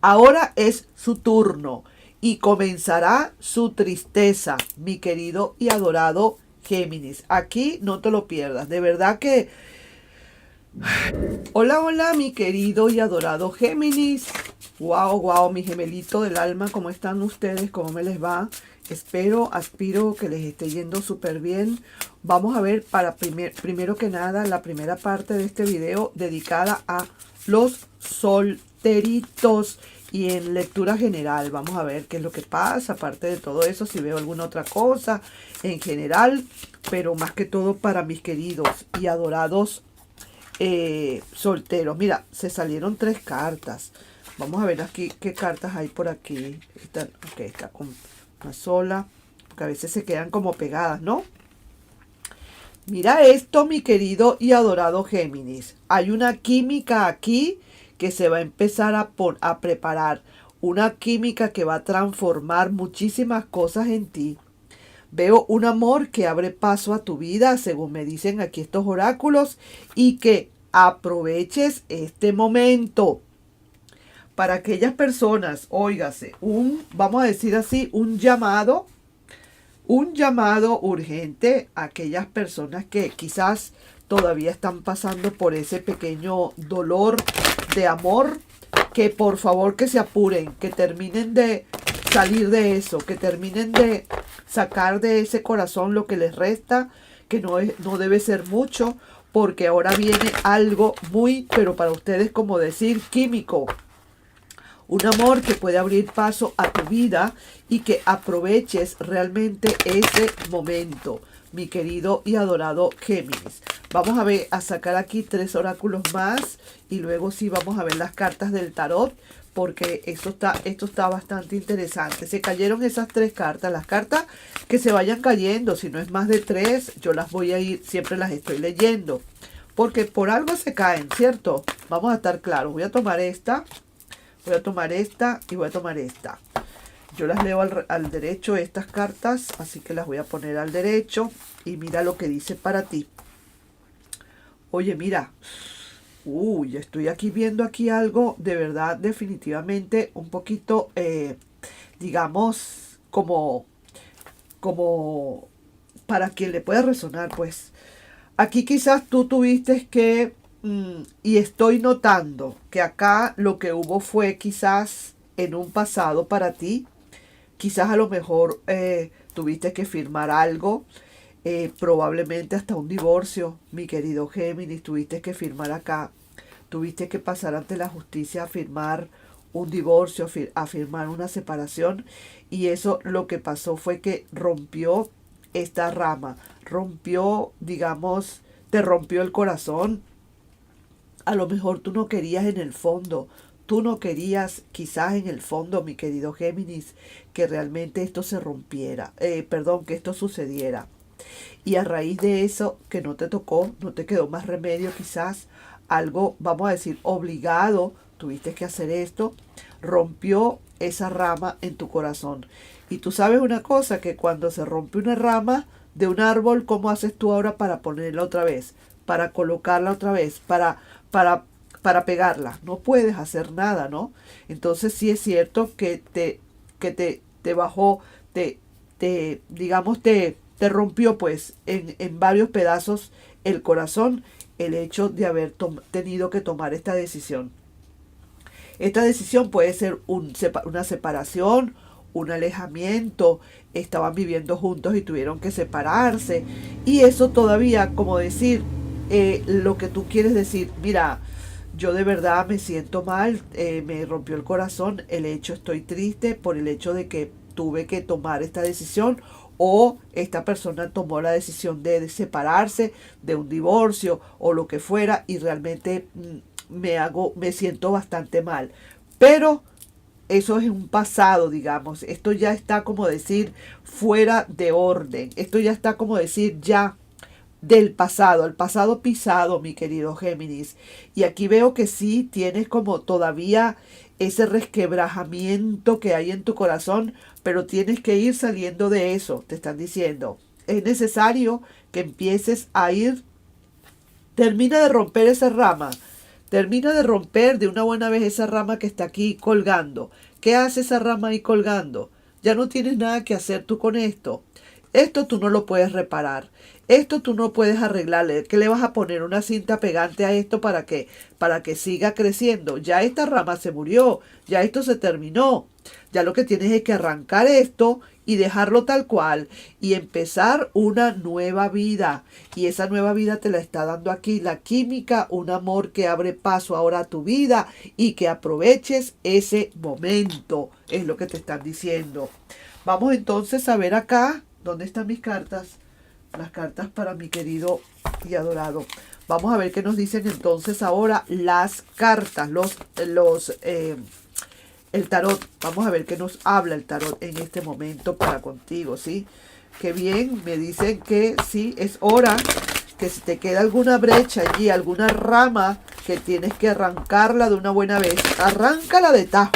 Ahora es su turno y comenzará su tristeza, mi querido y adorado Géminis. Aquí no te lo pierdas. De verdad que... Hola, hola, mi querido y adorado Géminis. Wow, wow, mi gemelito del alma, ¿cómo están ustedes? ¿Cómo me les va? Espero, aspiro que les esté yendo súper bien. Vamos a ver para primero que nada la primera parte de este video dedicada a los solteritos y en lectura general. Vamos a ver qué es lo que pasa, aparte de todo eso, si veo alguna otra cosa en general, pero más que todo para mis queridos y adorados solteros. Mira, se salieron 3 cartas. Vamos a ver aquí qué cartas hay por aquí. Está con una sola, porque a veces se quedan como pegadas, ¿no? Mira esto, mi querido y adorado Géminis. Hay una química aquí que se va a empezar a preparar. Una química que va a transformar muchísimas cosas en ti. Veo un amor que abre paso a tu vida, según me dicen aquí estos oráculos, y que aproveches este momento. Para aquellas personas, óigase, vamos a decir así, un llamado urgente a aquellas personas que quizás todavía están pasando por ese pequeño dolor de amor, que por favor que se apuren, que terminen de salir de eso, que terminen de sacar de ese corazón lo que les resta, que no debe ser mucho, porque ahora viene algo muy, pero para ustedes como decir, químico. Un amor que puede abrir paso a tu vida y que aproveches realmente ese momento, mi querido y adorado Géminis. Vamos a sacar aquí 3 oráculos más y luego sí vamos a ver las cartas del tarot, porque esto está bastante interesante. Se cayeron esas 3 cartas, las cartas que se vayan cayendo, si no es más de 3, yo las voy a ir, siempre las estoy leyendo, porque por algo se caen, ¿cierto? Vamos a estar claros. Voy a tomar esta. Voy a tomar esta y voy a tomar esta. Yo las leo al derecho estas cartas, así que las voy a poner al derecho. Y mira lo que dice para ti. Oye, mira. Uy, estoy aquí viendo aquí algo de verdad, definitivamente un poquito, digamos, como para quien le pueda resonar, pues. Aquí quizás tú tuviste que... y estoy notando que acá lo que hubo fue quizás en un pasado para ti, quizás a lo mejor tuviste que firmar algo, probablemente hasta un divorcio, mi querido Géminis, tuviste que firmar acá, tuviste que pasar ante la justicia a firmar un divorcio, a firmar una separación, y eso lo que pasó fue que rompió esta rama, rompió, digamos, te rompió el corazón. A lo mejor tú no querías en el fondo, tú no querías quizás en el fondo, mi querido Géminis, que realmente esto se rompiera, que esto sucediera. Y a raíz de eso que no te tocó, no te quedó más remedio quizás, algo, vamos a decir, obligado, tuviste que hacer esto, rompió esa rama en tu corazón. Y tú sabes una cosa, que cuando se rompe una rama de un árbol, ¿cómo haces tú ahora para ponerla otra vez? Para colocarla otra vez, para pegarla. No puedes hacer nada, ¿no? Entonces sí es cierto que te bajó, digamos, te rompió pues en varios pedazos el corazón, el hecho de haber tenido que tomar esta decisión. Esta decisión puede ser una separación, un alejamiento, estaban viviendo juntos y tuvieron que separarse. Y eso todavía, como decir, lo que tú quieres decir, mira, yo de verdad me siento mal, me rompió el corazón, estoy triste por el hecho de que tuve que tomar esta decisión, o esta persona tomó la decisión de separarse, de un divorcio o lo que fuera, y realmente me siento bastante mal. Pero eso es un pasado, digamos. Esto ya está, como decir, fuera de orden. Esto ya está, como decir, ya del pasado, el pasado pisado, mi querido Géminis. Y aquí veo que sí tienes como todavía ese resquebrajamiento que hay en tu corazón, pero tienes que ir saliendo de eso, te están diciendo. Es necesario que empieces a ir, termina de romper esa rama, Termina de romper de una buena vez esa rama que está aquí colgando. ¿Qué hace esa rama ahí colgando? Ya no tienes nada que hacer tú con esto. Esto tú no lo puedes reparar. Esto tú no puedes arreglarle. ¿Qué le vas a poner? Una cinta pegante a esto para qué? Para que siga creciendo. Ya esta rama se murió. Ya esto se terminó. Ya lo que tienes es que arrancar esto y dejarlo tal cual y empezar una nueva vida. Y esa nueva vida te la está dando aquí la química, un amor que abre paso ahora a tu vida y que aproveches ese momento. Es lo que te están diciendo. Vamos entonces a ver acá. ¿Dónde están mis cartas? Las cartas para mi querido y adorado. Vamos a ver qué nos dicen entonces ahora las cartas, el tarot. Vamos a ver qué nos habla el tarot en este momento para contigo, ¿sí? Qué bien, me dicen que sí, es hora que si te queda alguna brecha allí, alguna rama que tienes que arrancarla de una buena vez, arráncala de tajo,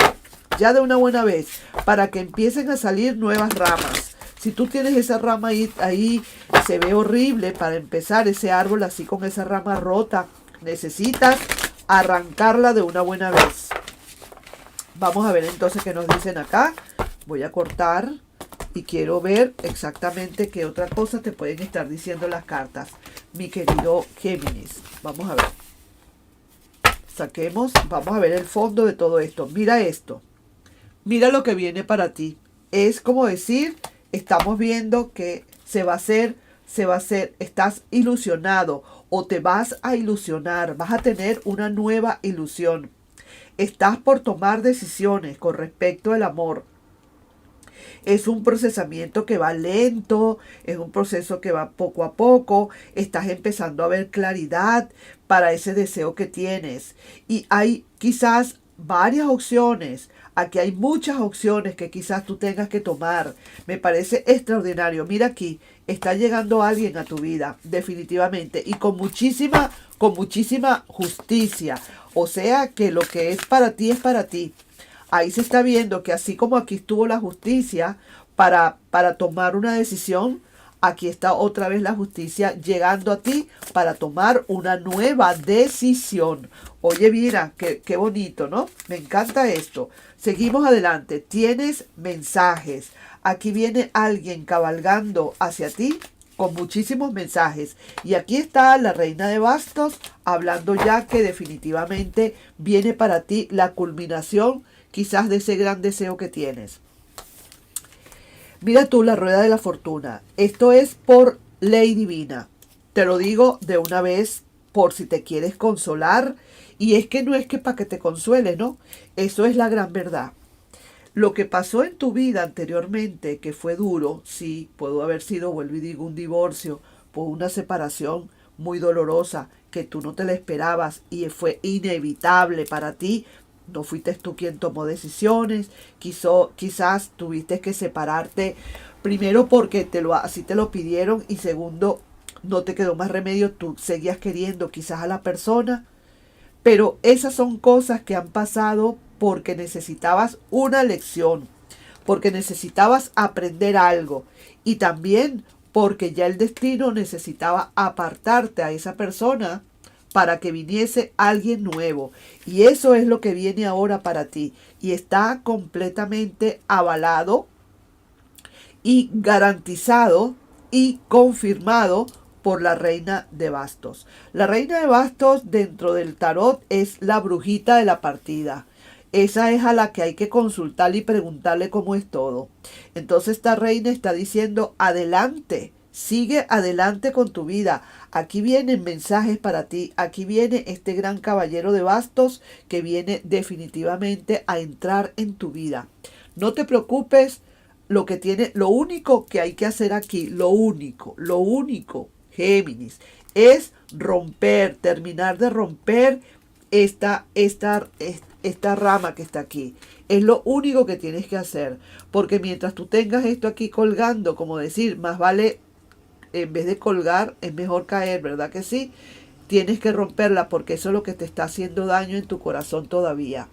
ya de una buena vez, para que empiecen a salir nuevas ramas. Si tú tienes esa rama ahí se ve horrible para empezar ese árbol así con esa rama rota. Necesitas arrancarla de una buena vez. Vamos a ver entonces qué nos dicen acá. Voy a cortar y quiero ver exactamente qué otra cosa te pueden estar diciendo las cartas, mi querido Géminis. Vamos a ver. Saquemos, vamos a ver el fondo de todo esto. Mira esto. Mira lo que viene para ti. Es como decir, estamos viendo que se va a hacer, estás ilusionado o te vas a ilusionar, vas a tener una nueva ilusión. Estás por tomar decisiones con respecto al amor. Es un procesamiento que va lento, es un proceso que va poco a poco, estás empezando a ver claridad para ese deseo que tienes. Y hay quizás varias opciones. Aquí hay muchas opciones que quizás tú tengas que tomar. Me parece extraordinario. Mira aquí, está llegando alguien a tu vida, definitivamente, y con muchísima justicia. O sea que lo que es para ti es para ti. Ahí se está viendo que así como aquí estuvo la justicia para tomar una decisión, aquí está otra vez la justicia llegando a ti para tomar una nueva decisión. Oye, mira, qué bonito, ¿no? Me encanta esto. Seguimos adelante. Tienes mensajes. Aquí viene alguien cabalgando hacia ti con muchísimos mensajes. Y aquí está la reina de bastos hablando ya que definitivamente viene para ti la culminación quizás de ese gran deseo que tienes. Mira tú la rueda de la fortuna. Esto es por ley divina. Te lo digo de una vez por si te quieres consolar. Y es que no es que para que te consuele, ¿no? Eso es la gran verdad. Lo que pasó en tu vida anteriormente, que fue duro, sí, pudo haber sido, vuelvo y digo, un divorcio, por una separación muy dolorosa, que tú no te la esperabas y fue inevitable para ti. No fuiste tú quien tomó decisiones, quizás tuviste que separarte, primero porque así te lo pidieron y segundo, no te quedó más remedio, tú seguías queriendo quizás a la persona, pero esas son cosas que han pasado porque necesitabas una lección, porque necesitabas aprender algo y también porque ya el destino necesitaba apartarte a esa persona para que viniese alguien nuevo. Y eso es lo que viene ahora para ti. Y está completamente avalado y garantizado y confirmado por la reina de bastos. La reina de bastos dentro del tarot es la brujita de la partida. Esa es a la que hay que consultar y preguntarle cómo es todo. Entonces esta reina está diciendo, adelante, sigue adelante con tu vida. Aquí vienen mensajes para ti. Aquí viene este gran caballero de bastos que viene definitivamente a entrar en tu vida. No te preocupes, lo único que hay que hacer aquí, lo único, Géminis, es terminar de romper esta rama que está aquí. Es lo único que tienes que hacer. Porque mientras tú tengas esto aquí colgando, como decir, más vale, en vez de colgar, es mejor caer, ¿verdad que sí? Tienes que romperla porque eso es lo que te está haciendo daño en tu corazón todavía.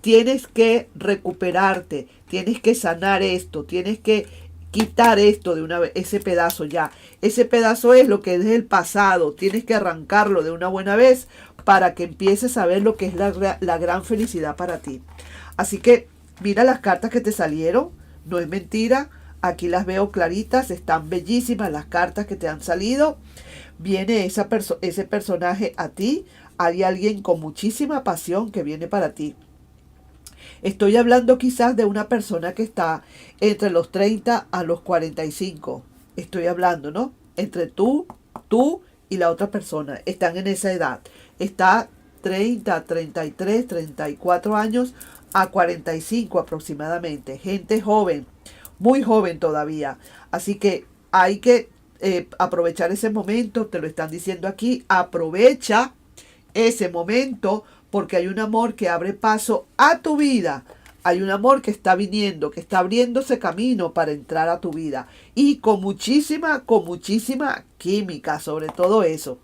Tienes que recuperarte, tienes que sanar esto, tienes que quitar esto de una vez, ese pedazo ya. Ese pedazo es lo que es el pasado. Tienes que arrancarlo de una buena vez para que empieces a ver lo que es la gran felicidad para ti. Así que mira las cartas que te salieron. No es mentira. Aquí las veo claritas. Están bellísimas las cartas que te han salido. Viene ese personaje a ti. Hay alguien con muchísima pasión que viene para ti. Estoy hablando quizás de una persona que está entre los 30 a los 45. Estoy hablando, ¿no? Entre tú y la otra persona. Están en esa edad. Está 30, 33, 34 años a 45 aproximadamente. Gente joven, muy joven todavía. Así que hay que aprovechar ese momento. Te lo están diciendo aquí. Aprovecha ese momento porque hay un amor que abre paso a tu vida. Hay un amor que está viniendo, que está abriéndose camino para entrar a tu vida. Y con muchísima química, sobre todo eso.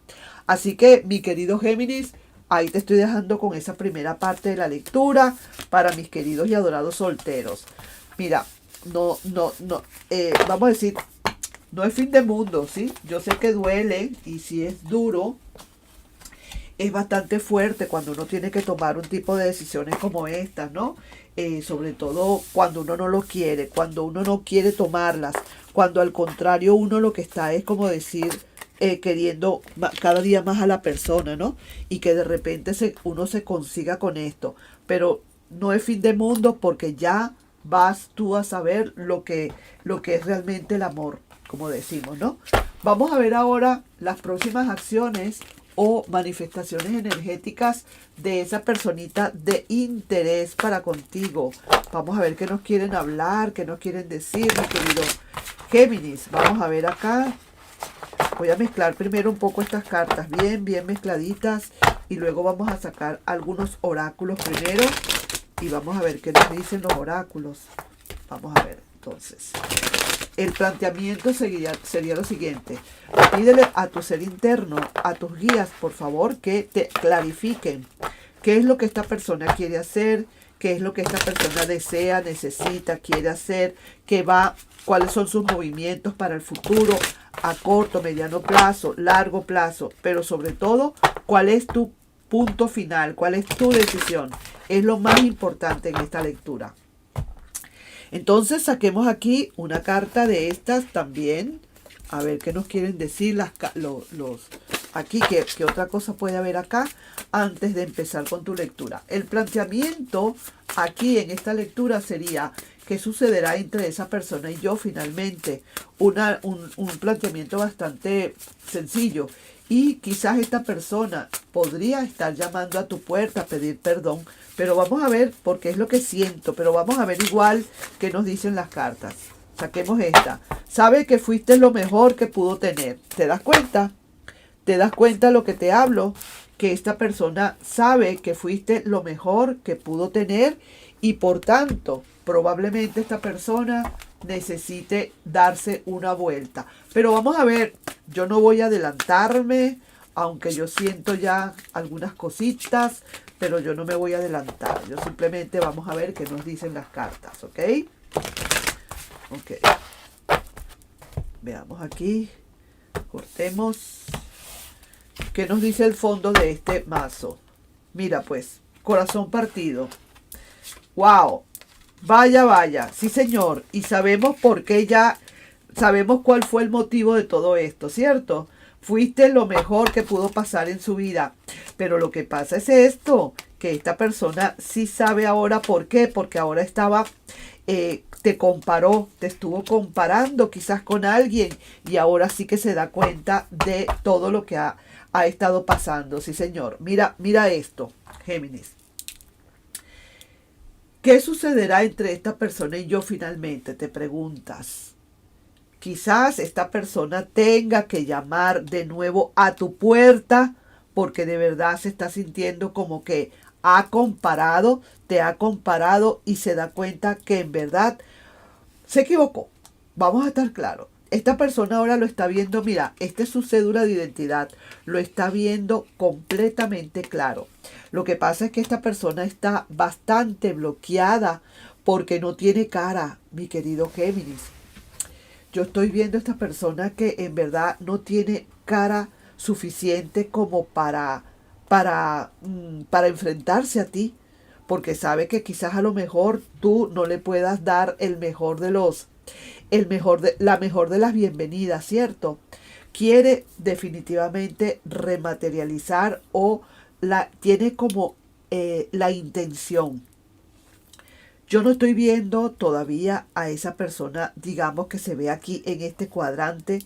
Así que, mi querido Géminis, ahí te estoy dejando con esa primera parte de la lectura para mis queridos y adorados solteros. Mira, vamos a decir, no es fin de mundo, ¿sí? Yo sé que duele y si es duro, es bastante fuerte cuando uno tiene que tomar un tipo de decisiones como estas, ¿no? Sobre todo cuando uno no lo quiere, cuando uno no quiere tomarlas, cuando al contrario uno lo que está es como decir, queriendo cada día más a la persona, ¿no? Y que de repente uno se consiga con esto. Pero no es fin de mundo porque ya vas tú a saber lo que es realmente el amor, como decimos, ¿no? Vamos a ver ahora las próximas acciones o manifestaciones energéticas de esa personita de interés para contigo. Vamos a ver qué nos quieren hablar, qué nos quieren decir, mi querido Géminis. Vamos a ver acá. Voy a mezclar primero un poco estas cartas bien mezcladitas y luego vamos a sacar algunos oráculos primero y vamos a ver qué nos dicen los oráculos. Vamos a ver, entonces. El planteamiento sería lo siguiente. Pídele a tu ser interno, a tus guías, por favor, que te clarifiquen qué es lo que esta persona quiere hacer, qué es lo que esta persona desea, necesita, quiere hacer, cuáles son sus movimientos para el futuro, a corto, mediano plazo, largo plazo, pero sobre todo, cuál es tu punto final, cuál es tu decisión. Es lo más importante en esta lectura. Entonces saquemos aquí una carta de estas también. A ver qué nos quieren decir aquí. ¿Qué otra cosa puede haber acá antes de empezar con tu lectura? El planteamiento aquí en esta lectura sería qué sucederá entre esa persona y yo finalmente. Un planteamiento bastante sencillo. Y quizás esta persona podría estar llamando a tu puerta a pedir perdón. Pero vamos a ver, porque es lo que siento. Pero vamos a ver igual qué nos dicen las cartas. Saquemos esta. Sabe que fuiste lo mejor que pudo tener. ¿Te das cuenta? ¿Te das cuenta lo que te hablo? Que esta persona sabe que fuiste lo mejor que pudo tener. Y por tanto, probablemente esta persona necesite darse una vuelta. Pero vamos a ver, yo no voy a adelantarme, aunque yo siento ya algunas cositas, pero yo no me voy a adelantar. Yo simplemente vamos a ver qué nos dicen las cartas, ¿ok? Ok. Veamos aquí. Cortemos. ¿Qué nos dice el fondo de este mazo? Mira pues, corazón partido. ¡Wow! Vaya, sí señor, y sabemos por qué sabemos cuál fue el motivo de todo esto, ¿cierto? Fuiste lo mejor que pudo pasar en su vida, pero lo que pasa es esto, que esta persona sí sabe ahora por qué, porque ahora te comparó, te estuvo comparando quizás con alguien y ahora sí que se da cuenta de todo lo que ha estado pasando, sí señor. Mira esto, Géminis. ¿Qué sucederá entre esta persona y yo finalmente? Te preguntas. Quizás esta persona tenga que llamar de nuevo a tu puerta porque de verdad se está sintiendo como que te ha comparado y se da cuenta que en verdad se equivocó. Vamos a estar claros. Esta persona ahora lo está viendo, mira, esta es su cédula de identidad, lo está viendo completamente claro. Lo que pasa es que esta persona está bastante bloqueada porque no tiene cara, mi querido Géminis. yo estoy viendo a esta persona que en verdad no tiene cara suficiente como para enfrentarse a ti, porque sabe que quizás a lo mejor tú no le puedas dar la mejor de las bienvenidas, ¿cierto? Quiere definitivamente rematerializar o tiene como la intención. Yo no estoy viendo todavía a esa persona, digamos que se ve aquí en este cuadrante,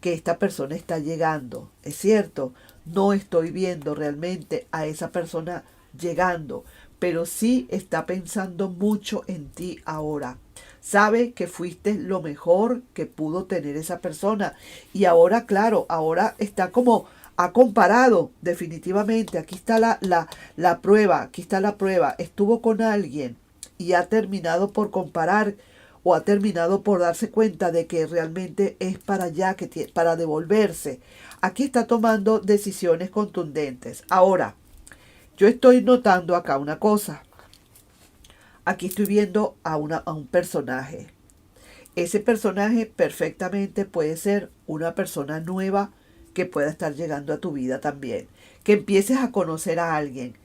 que esta persona está llegando. Es cierto, no estoy viendo realmente a esa persona llegando, pero sí está pensando mucho en ti ahora. Sabe que fuiste lo mejor que pudo tener esa persona. Y ahora, claro, ahora está como ha comparado definitivamente. Aquí está la prueba, aquí está la prueba. Estuvo con alguien y ha terminado por comparar o ha terminado por darse cuenta de que realmente es para allá, para devolverse. Aquí está tomando decisiones contundentes. Ahora, yo estoy notando acá una cosa. Aquí estoy viendo a un personaje. Ese personaje perfectamente puede ser una persona nueva que pueda estar llegando a tu vida también. Que empieces a conocer a alguien.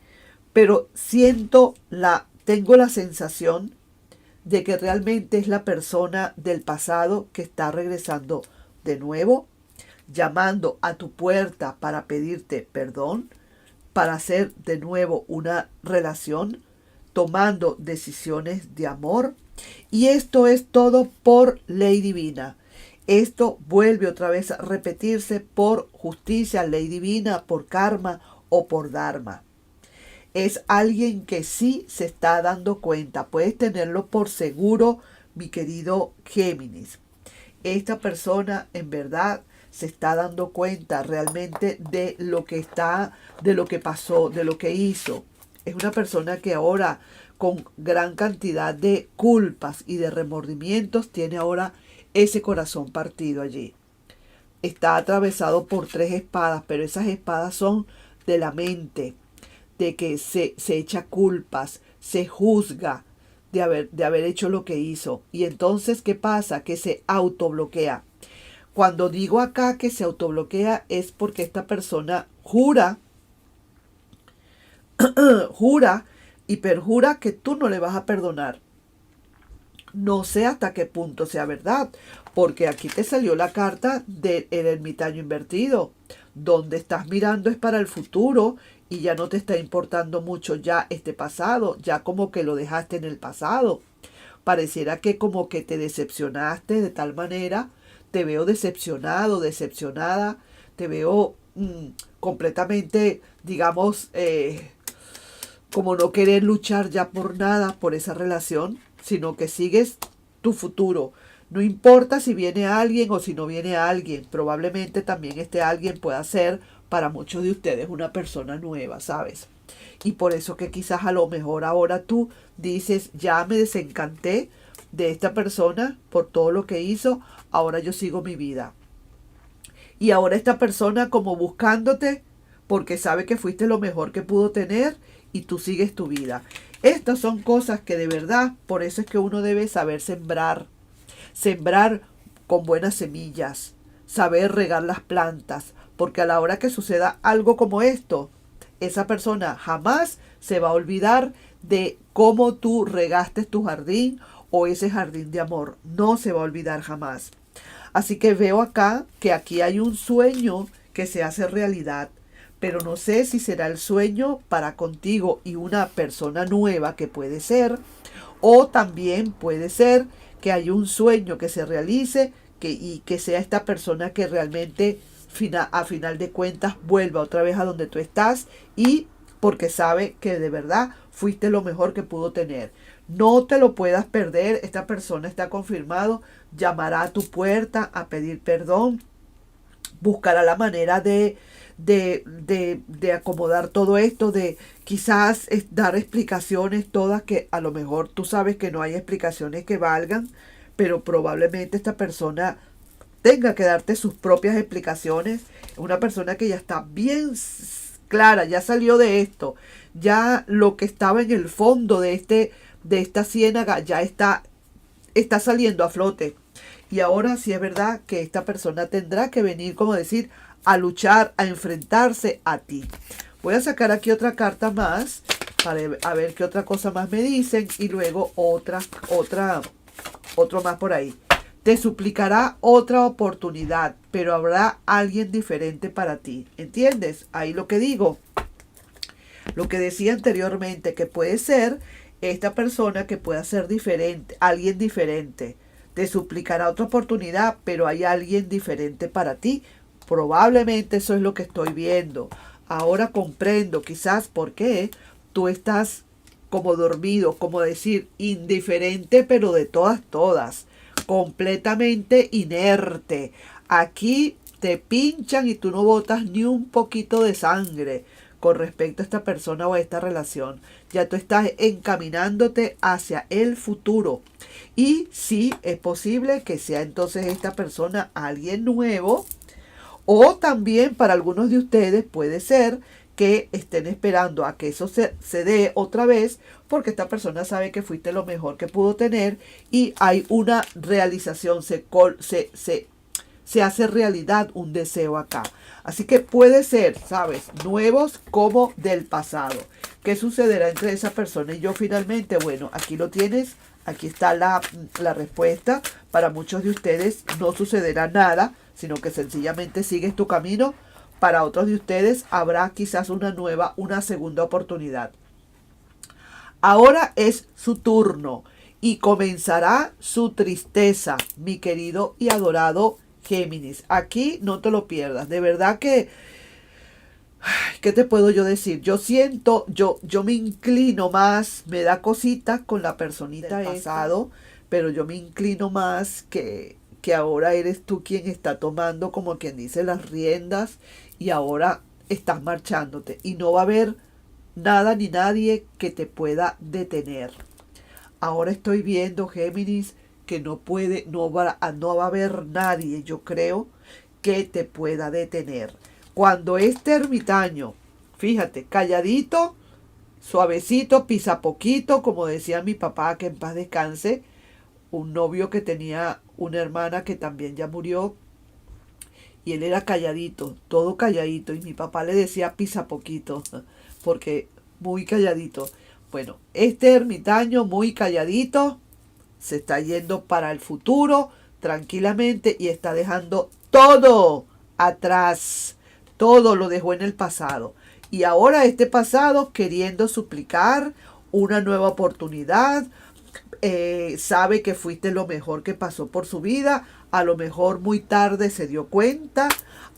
Pero tengo la sensación de que realmente es la persona del pasado que está regresando de nuevo, llamando a tu puerta para pedirte perdón, para hacer de nuevo una relación, tomando decisiones de amor. Y esto es todo por ley divina. Esto vuelve otra vez a repetirse por justicia, ley divina, por karma o por dharma. Es alguien que sí se está dando cuenta. Puedes tenerlo por seguro, mi querido Géminis. Esta persona en verdad se está dando cuenta realmente de lo que pasó, de lo que hizo. Es una persona que ahora, con gran cantidad de culpas y de remordimientos, tiene ahora ese corazón partido allí. Está atravesado por 3 espadas, pero esas espadas son de la mente, de que se echa culpas, se juzga de haber hecho lo que hizo. Y entonces, ¿qué pasa? Que se autobloquea. Cuando digo acá que se autobloquea es porque esta persona jura y perjura que tú no le vas a perdonar. No sé hasta qué punto sea verdad, porque aquí te salió la carta del ermitaño invertido. Donde estás mirando es para el futuro y ya no te está importando mucho ya este pasado, ya como que lo dejaste en el pasado. Pareciera que como que te decepcionaste de tal manera, te veo decepcionado, decepcionada, te veo completamente, digamos, como no querer luchar ya por nada, por esa relación, sino que sigues tu futuro. No importa si viene alguien o si no viene alguien, probablemente también este alguien pueda ser para muchos de ustedes una persona nueva, ¿sabes? Y por eso que quizás a lo mejor ahora tú dices, ya me desencanté de esta persona por todo lo que hizo, ahora yo sigo mi vida. Y ahora esta persona como buscándote porque sabe que fuiste lo mejor que pudo tener y tú sigues tu vida. Estas son cosas que de verdad, por eso es que uno debe saber sembrar con buenas semillas, saber regar las plantas, porque a la hora que suceda algo como esto, esa persona jamás se va a olvidar de cómo tú regaste tu jardín o ese jardín de amor. No se va a olvidar jamás. Así que veo acá que aquí hay un sueño que se hace realidad, pero no sé si será el sueño para contigo y una persona nueva que puede ser, o también puede ser que hay un sueño que se realice y que sea esta persona que realmente a final de cuentas vuelva otra vez a donde tú estás y porque sabe que de verdad fuiste lo mejor que pudo tener. No te lo puedas perder, esta persona está confirmado, llamará a tu puerta a pedir perdón, buscará la manera de acomodar todo esto, de quizás dar explicaciones todas que a lo mejor tú sabes que no hay explicaciones que valgan, pero probablemente esta persona tenga que darte sus propias explicaciones. Una persona que ya está bien clara, ya salió de esto, ya lo que estaba en el fondo de esta ciénaga ya está está saliendo a flote. Y ahora sí es verdad que esta persona tendrá que venir, como decir, a luchar, a enfrentarse a ti. Voy a sacar aquí otra carta más para a ver qué otra cosa más me dicen y luego otro más por ahí. Te suplicará otra oportunidad, pero habrá alguien diferente para ti. ¿Entiendes? Ahí lo que digo. Lo que decía anteriormente, que puede ser esta persona que pueda ser diferente, alguien diferente. Te suplicará otra oportunidad, pero hay alguien diferente para ti. Probablemente eso es lo que estoy viendo. Ahora comprendo quizás por qué tú estás como dormido, como decir, indiferente, pero de todas, completamente inerte. Aquí te pinchan y tú no botas ni un poquito de sangre con respecto a esta persona o a esta relación. Ya tú estás encaminándote hacia el futuro. Y sí, es posible que sea entonces esta persona alguien nuevo. O también para algunos de ustedes puede ser que estén esperando a que eso se dé otra vez, porque esta persona sabe que fuiste lo mejor que pudo tener y hay una realización, se hace realidad un deseo acá. Así que puede ser, ¿sabes? Nuevos como del pasado. ¿Qué sucederá entre esa persona y yo finalmente? Bueno, aquí lo tienes. Aquí está la respuesta. Para muchos de ustedes no sucederá nada, sino que sencillamente sigues tu camino. Para otros de ustedes habrá quizás una segunda oportunidad. Ahora es su turno y comenzará su tristeza, mi querido y adorado Géminis. Aquí no te lo pierdas. De verdad que, ¿qué te puedo yo decir? Yo siento, yo me inclino más, me da cositas con la personita del pasado, pero yo me inclino más que ahora eres tú quien está tomando, como quien dice, las riendas y ahora estás marchándote y no va a haber nada ni nadie que te pueda detener. Ahora estoy viendo, Géminis, que no va a haber nadie, yo creo, que te pueda detener. Cuando este ermitaño, fíjate, calladito, suavecito, pisa poquito, como decía mi papá, que en paz descanse, un novio que tenía una hermana que también ya murió, y él era calladito, todo calladito, y mi papá le decía pisa poquito, porque muy calladito. Bueno, este ermitaño muy calladito se está yendo para el futuro tranquilamente y está dejando todo atrás. Todo lo dejó en el pasado. Y ahora este pasado queriendo suplicar una nueva oportunidad. Sabe que fuiste lo mejor que pasó por su vida. A lo mejor muy tarde se dio cuenta.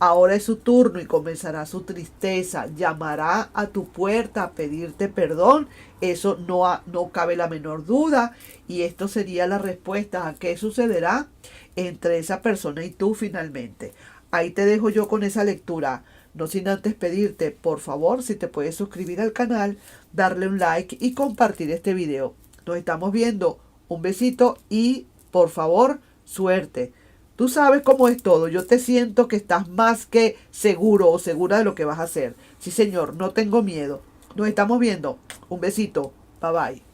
Ahora es su turno y comenzará su tristeza. Llamará a tu puerta a pedirte perdón. Eso no cabe la menor duda. Y esto sería la respuesta a qué sucederá entre esa persona y tú finalmente. Ahí te dejo yo con esa lectura. No sin antes pedirte, por favor, si te puedes suscribir al canal, darle un like y compartir este video. Nos estamos viendo. Un besito y, por favor, suerte. Tú sabes cómo es todo. Yo te siento que estás más que seguro o segura de lo que vas a hacer. Sí, señor, no tengo miedo. Nos estamos viendo. Un besito. Bye bye.